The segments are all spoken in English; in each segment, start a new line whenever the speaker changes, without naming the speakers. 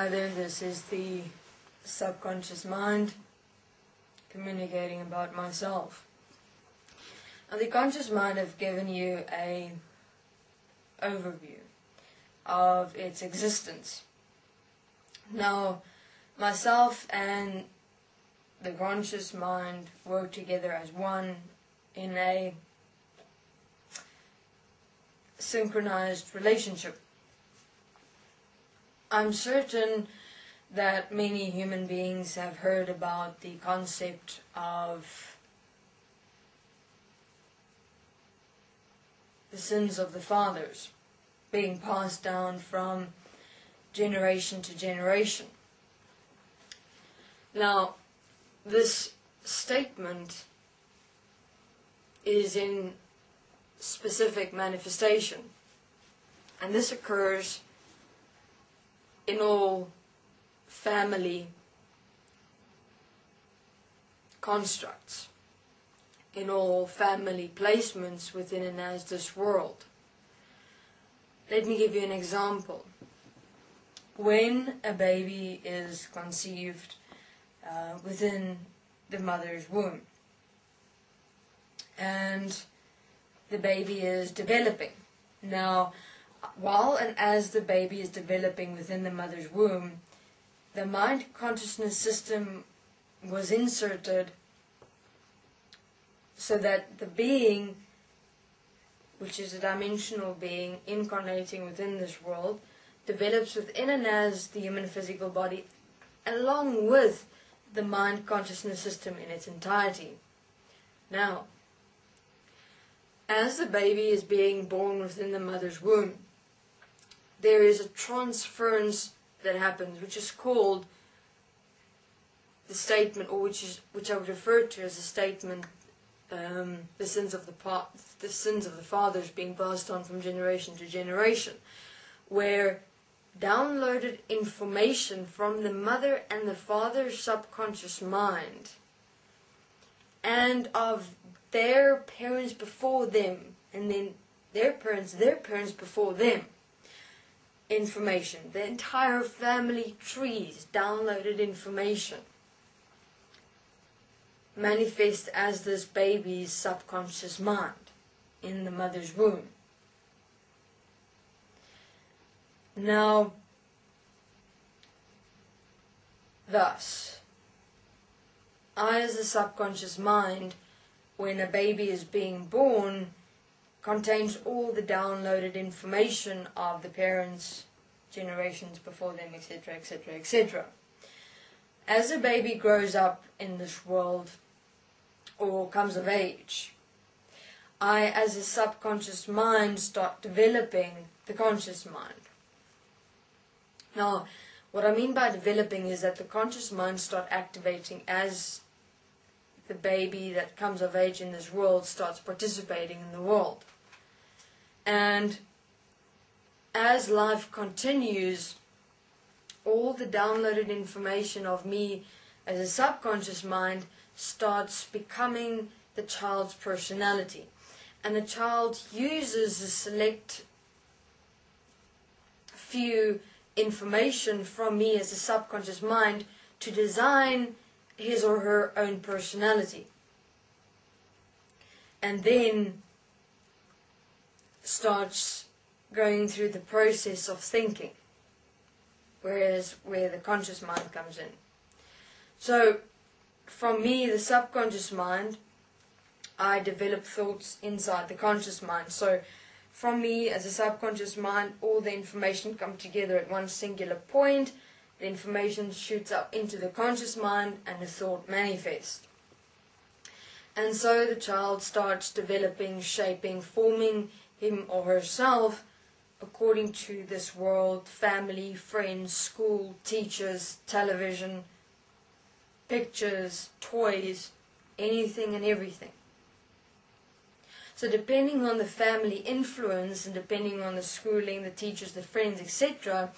Hi there, this is the subconscious mind communicating about myself. Now, the conscious mind have given you an overview of its existence. Now, myself and the conscious mind work together as one in a synchronized relationship. I'm certain that many human beings have heard about the concept of the sins of the fathers being passed down from generation to generation. Now, this statement is in specific manifestation, and this occurs in all family constructs, in all family placements within and as this world. Let me give you an example. When a baby is conceived within the mother's womb, and the baby is developing. Now, while and as the baby is developing within the mother's womb, the mind consciousness system was inserted so that the being, which is a dimensional being incarnating within this world, develops within and as the human physical body, along with the mind consciousness system in its entirety. Now, as the baby is being born within the mother's womb, there is a transference that happens, which is called the statement, or which I would refer to as a statement, the sins of the fathers being passed on from generation to generation, where downloaded information from the mother and the father's subconscious mind, and of their parents before them, and then their parents before them, information, the entire family tree's downloaded information manifests as this baby's subconscious mind in the mother's womb. Now, thus, I as a subconscious mind, when a baby is being born, contains all the downloaded information of the parents, generations before them, etc., etc., etc. As a baby grows up in this world, or comes of age, I, as a subconscious mind, start developing the conscious mind. Now, what I mean by developing is that the conscious mind starts activating as the baby that comes of age in this world starts participating in the world. And as life continues, all the downloaded information of me as a subconscious mind starts becoming the child's personality. And the child uses a select few information from me as a subconscious mind to design his or her own personality. And then starts going through the process of thinking, where the conscious mind comes in. So, from me, the subconscious mind, I develop thoughts inside the conscious mind. So, from me as a subconscious mind, all the information comes together at one singular point. The information shoots up into the conscious mind, and the thought manifests. And so the child starts developing, shaping, forming him or herself according to this world, family, friends, school, teachers, television, pictures, toys, anything and everything. So depending on the family influence, and depending on the schooling, the teachers, the friends, etc.,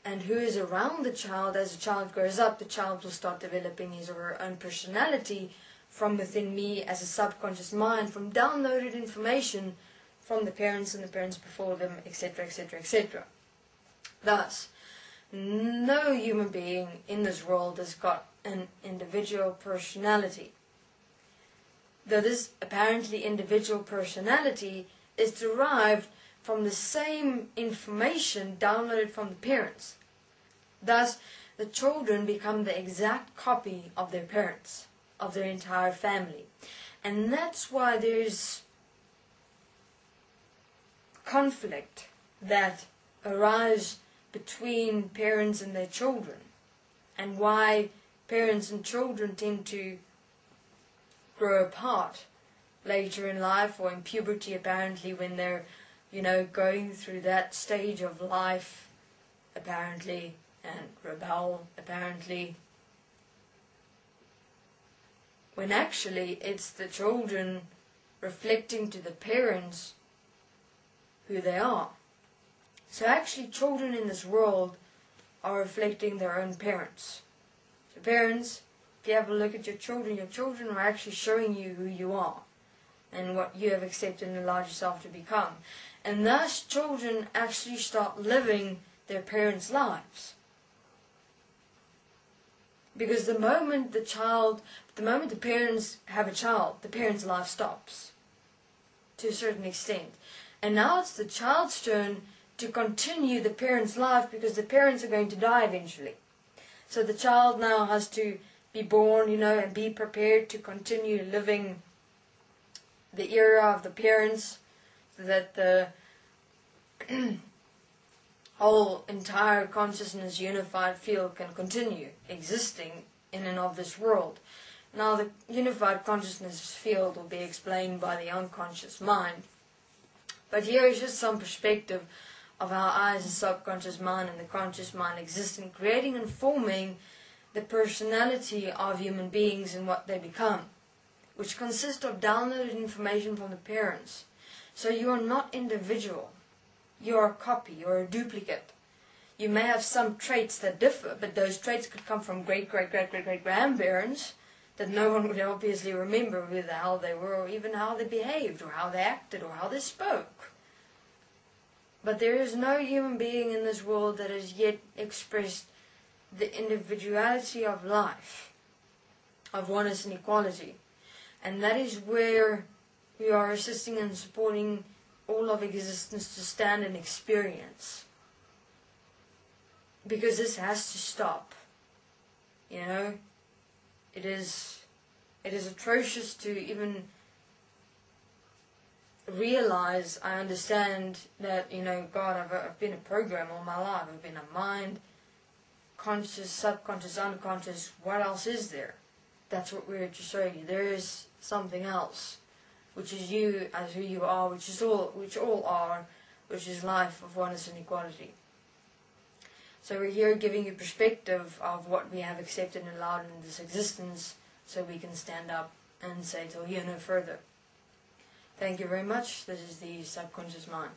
and who is around the child, as the child grows up, the child will start developing his or her own personality from within me as a subconscious mind, from downloaded information from the parents and the parents before them, etc., etc., etc. Thus, no human being in this world has got an individual personality. Though this apparently individual personality is derived from the same information downloaded from the parents. Thus, the children become the exact copy of their parents, of their entire family. And that's why there's conflict that arises between parents and their children, and why parents and children tend to grow apart later in life, or in puberty apparently, when they're, going through that stage of life apparently, and rebel apparently, when actually it's the children reflecting to the parents who they are. So actually children in this world are reflecting their own parents. So parents, if you have a look at your children are actually showing you who you are and what you have accepted and allowed yourself to become. And thus children actually start living their parents' lives. Because the moment the parents have a child, the parent's life stops to a certain extent. And now it's the child's turn to continue the parent's life, because the parents are going to die eventually. So the child now has to be born, and be prepared to continue living the era of the parents, so that the whole entire consciousness unified field can continue existing in and of this world. Now the unified consciousness field will be explained by the unconscious mind. But here is just some perspective of how I as a subconscious mind and the conscious mind exist in creating and forming the personality of human beings and what they become, which consists of downloaded information from the parents. So you are not individual. You are a copy, you are a duplicate. You may have some traits that differ, but those traits could come from great-great-great-great-great-grandparents that no one would obviously remember who the hell they were, or even how they behaved, or how they acted, or how they spoke. But there is no human being in this world that has yet expressed the individuality of life, of oneness and equality. And that is where we are assisting and supporting all of existence to stand and experience. Because this has to stop. It is atrocious to even realize. I understand that, God, I've been a program all my life. I've been a mind, conscious, subconscious, unconscious. What else is there? That's what we're to show you. There is something else, which is you as who you are, which all are, which is life of oneness and equality. So we're here giving you perspective of what we have accepted and allowed in this existence, so we can stand up and say till here no further. Thank you very much. This is the subconscious mind.